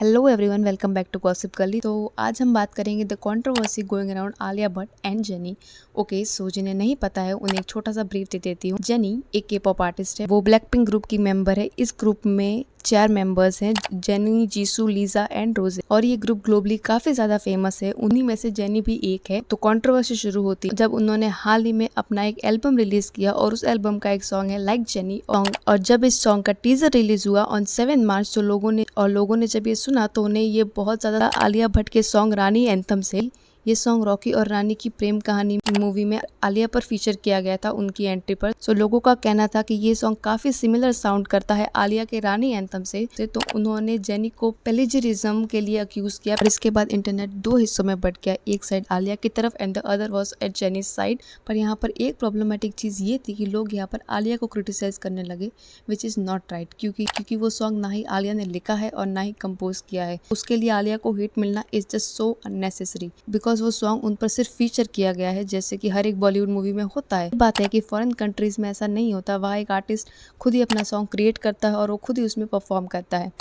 Hello everyone, welcome back to gossip गली। तो आज हम बात करेंगे the controversy going around Alia Bhatt and Jenny. Okay, so जिन्हें नहीं पता है उन्हें एक छोटा सा ब्रीफ दे देती हूँ। जेनी एक के पॉप आर्टिस्ट है, वो ब्लैक पिंक ग्रुप की मेंबर है। इस ग्रुप में 4 मेंबर्स हैं, जेनी, जीसू, लीजा एंड रोजे, और ये ग्रुप ग्लोबली काफी ज्यादा फेमस है। उन्हीं में से जेनी भी एक है। तो कंट्रोवर्सी शुरू होती है जब उन्होंने हाल ही में अपना एक एल्बम रिलीज किया और उस एल्बम का एक सॉन्ग है लाइक जेनी सॉन्ग। और जब इस सॉन्ग का टीजर रिलीज हुआ ऑन 7 मार्च, तो लोगों ने जब ये सुना तो उन्हें ये बहुत ज्यादा आलिया भट्ट के सॉन्ग रानी एंथम से, ये सॉन्ग रॉकी और रानी की प्रेम कहानी मूवी में आलिया पर फीचर किया गया था उनकी एंट्री पर। सो लोगों का कहना था कि ये सॉन्ग काफी सिमिलर साउंड करता है आलिया के रानी एंथम से। तो उन्होंने जेनी को प्लेजरिज्म के लिए अक्यूज किया। और इसके बाद इंटरनेट 2 हिस्सों में बट गया, एक साइड आलिया की तरफ and the other was at jenny side. पर यहाँ पर एक प्रॉब्लमेटिक चीज ये थी कि लोग यहाँ पर आलिया को क्रिटिसाइज करने लगे, विच इज नॉट राइट, क्योंकि वो सॉन्ग ना ही आलिया ने लिखा है और ना ही कंपोज किया है। उसके लिए आलिया को हिट मिलना is just so unnecessary, because वो सॉन्ग उन पर सिर्फ फीचर किया गया है, जैसे कि हर एक बॉलीवुड मूवी में होता है। बात है कि फॉरेन कंट्रीज में ऐसा नहीं होता, वहाँ एक आर्टिस्ट खुद ही अपना सॉन्ग क्रिएट करता है और वो खुद ही उसमें परफॉर्म करता है।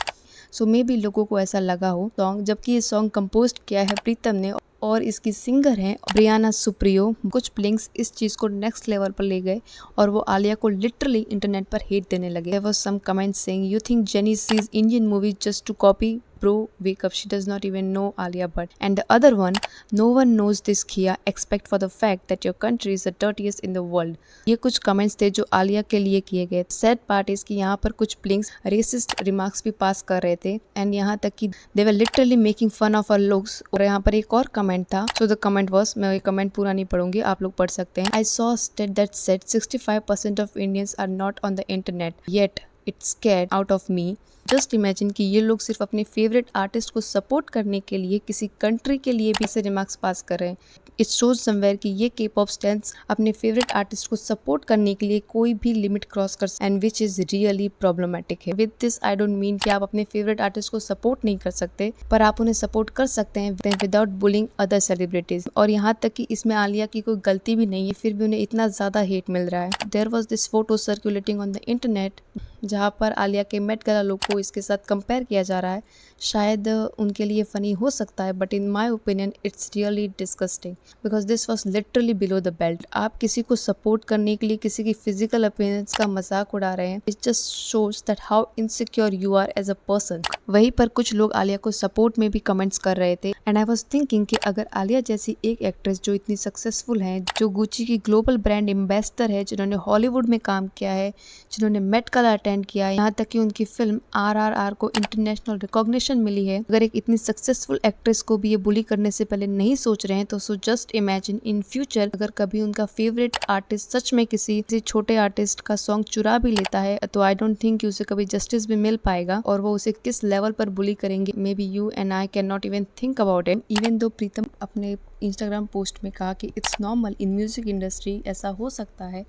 सो मे बी लोगों को ऐसा लगा हो सॉन्ग, जबकि ये सॉन्ग कंपोज किया है प्रीतम ने और इसकी सिंगर हैं ब्रियाना सुप्रियो। कुछ ब्लिंक्स इस चीज को नेक्स्ट लेवल पर ले गए और वो आलिया को लिटरली इंटरनेट पर हेट देने लगे। There was some comments saying, "You think Jenny sees Indian movies just to copy? Bro, wake up, she does not even know Alia Bhatt." And the other one, "No one knows this Kia except for the fact that your country is the dirtiest in the world." ये कुछ comments थे जो आलिया के लिए किए गए। Sad part is कि यहाँ पर कुछ ब्लिंक्स रेसिस्ट रिमार्क्स भी पास कर रहे थे एंड यहाँ तक कि they were literally making fun of our looks. और यहाँ पर एक और कमेंट था। सो द कमेंट वाज, मैं ये कमेंट पूरा नहीं पढ़ूंगी, आप लोग पढ़ सकते हैं। "I saw a stat that said 65% of Indians are not on the internet yet it scared out of me." Just imagine कि ये लोग सिर्फ अपने फेवरेट आर्टिस्ट को सपोर्ट करने के लिए किसी कंट्री के लिए भी ऐसे रिमार्क्स पास कर रहे हैं। इट शोज समवेयर कि ये के पॉप स्टैंस अपने फेवरेट आर्टिस्ट को सपोर्ट करने के लिए कोई भी लिमिट क्रॉस कर and which is really problematic है। With this I don't mean कि आप अपने फेवरेट आर्टिस्ट को सपोर्ट नहीं कर सकते, पर आप उन्हें सपोर्ट कर सकते हैं विदाउट बुलिंग अदर सेलिब्रिटीज। और यहाँ तक कि इसमें आलिया की कोई गलती भी नहीं है, फिर भी उन्हें इतना ज्यादा हेट मिल रहा है। There was this photo circulating on the internet जहाँ पर आलिया के मेट गला लुक को इसके साथ कंपेयर किया जा रहा है। शायद उनके लिए फनी हो सकता है, but in my opinion it's really disgusting because this was literally below the belt. आप किसी को सपोर्ट करने के लिए किसी की फिजिकल अपीयरेंस का मजाक उड़ा रहे हैं। It just shows that how insecure you are as a person. वहीं पर कुछ लोग आलिया को सपोर्ट में भी कमेंट्स कर रहे थे एंड आई वॉज थिंकिंग कि अगर आलिया जैसी एक एक्ट्रेस जो इतनी सक्सेसफुल है, जो गुची की ग्लोबल ब्रांड एम्बेसडर है, जिन्होंने हॉलीवुड में काम किया है, जिन्होंने मेट गला अटेंड किया है, यहाँ तक कि उनकी फिल्म RRR को इंटरनेशनल रिकॉग्निशन मिली है, अगर एक इतनी सक्सेसफुल एक्ट्रेस को भी ये बुली करने से पहले नहीं सोच रहे हैं, तो so just imagine in future अगर कभी उनका फेवरेट आर्टिस्ट सच में किसी छोटे आर्टिस्ट का सॉन्ग चुरा भी लेता है, तो आई डोंट थिंक कि उसे कभी जस्टिस भी मिल पाएगा और वो उसे किस लेवल पर बुली करेंगे। May be you and I can not even think about it. Even though Pritam अपने इंस्टाग्राम पोस्ट में कहा कि it's normal in music industry, ऐसा हो सकता है।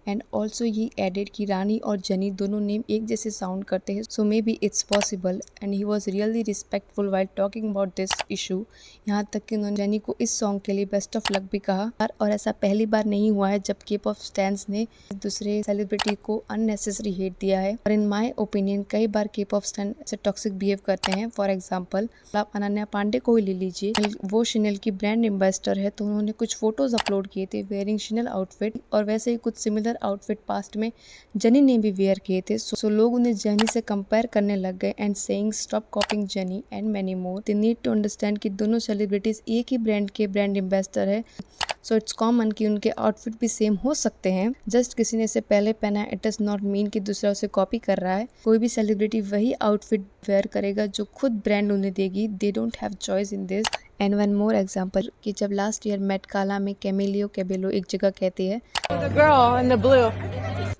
एंड ऑल्सो ही एडेड कि रानी और जेनी दोनों नेम एक जैसे साउंड करते हैं, so may be it's possible. And he was really respectful while talking about this issue. यहाँ तक कि उन्होंने जेनी को इस सॉन्ग के लिए बेस्ट ऑफ लक भी कहा। और ऐसा पहली बार नहीं हुआ है जब के पॉप स्टैंस ने दूसरे सेलिब्रिटी को अननेसेसरी हेट दिया है। और इन माई ओपिनियन कई बार के पॉप स्टैंड ऐसे टॉक्सिक बिहेव करते हैं। फॉर एग्जाम्पल आप अनन्या पांडे को ही ले लीजिए, वो शिनेल की ब्रांड एम्बेसडर है, तो उन्होंने कुछ फोटोज अपलोड किए थे वेयरिंग शिनेल आउटफिट, और वैसे ही कुछ सिमिलर आउटफिट पास्ट में जेनी ने भी वेयर किए थे। सो लोग उन्हें जेनी से कंपेयर करने लग गए and saying stop copying Jenny and many more. They need to understand कि दोनों सेलिब्रिटीज एक ही ब्रांड के ब्रांड एम्बेसडर है, सो इट्स कॉमन कि उनके आउटफिट भी सेम हो सकते हैं। जस्ट किसी ने इसे पहले पहना है, इट डज नॉट मीन कि दूसरा उसे कॉपी कर रहा है। कोई भी सेलिब्रिटी वही आउटफिट वेयर करेगा जो खुद ब्रांड उन्हें देगी। They don't have choice in this. And one more example कि जब लास्ट ईयर मेट गाला में कैमिलियो कैबेलो एक जगह कहती है, The girl in the blue.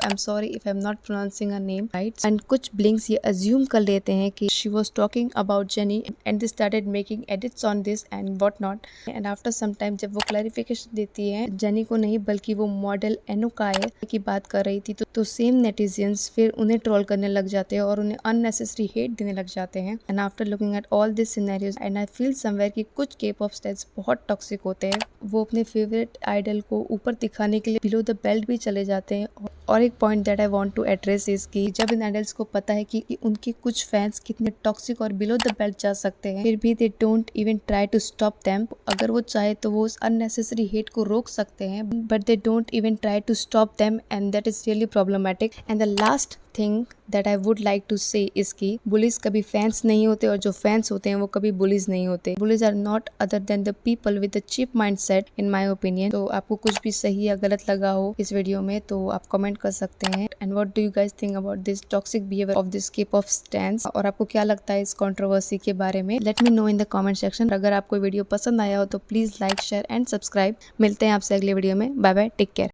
I'm sorry if I'm not pronouncing her name right, and कुछ blinks ये assume कर लेते हैं कि she was talking about Jenny and they started making edits on this and what not, and after some time जब वो clarification देती है जेनी को नहीं बल्कि वो मॉडल एनुकाए की बात कर रही थी, तो सेम नेटिजन्स फिर उन्हें ट्रोल करने लग जाते हैं और उन्हें unnecessary hate देने लग जाते हैं। and after looking at all these scenarios and I feel somewhere कि कुछ K-pop stars बहुत टॉक्सिक होते हैं। वो अपने फेवरेट आइडल को ऊपर दिखाने के लिए बिलो द बेल्ट भी चले जाते हैं और एक point that I want to address is कि जब इन आइडल्स को पता है कि उनके कुछ फैंस कितने टॉक्सिक और बिलो द बेल्ट जा सकते हैं, फिर भी they don't even try to stop them. अगर वो चाहे तो वो उस अननेसेसरी हेट को रोक सकते हैं, but they don't even try to stop them, and that is really problematic. And the last thing that I would like to say is की बुलिस कभी फैंस नहीं होते, और जो फैंस होते हैं वो कभी बुलिस नहीं होते। Bullies are not other than the people with a cheap mindset in my opinion. तो आपको कुछ भी सही या गलत लगा हो इस वीडियो में तो आप कमेंट कर सकते हैं। And what do you guys think about this toxic behaviour of this K-pop stans, और आपको क्या लगता है इस कंट्रोवर्सी के बारे में? Let me know in the comment section. अगर आपको वीडियो पसंद आया हो तो please like, share and subscribe. मिलते हैं आपसे अगले वीडियो में। Bye bye, take care.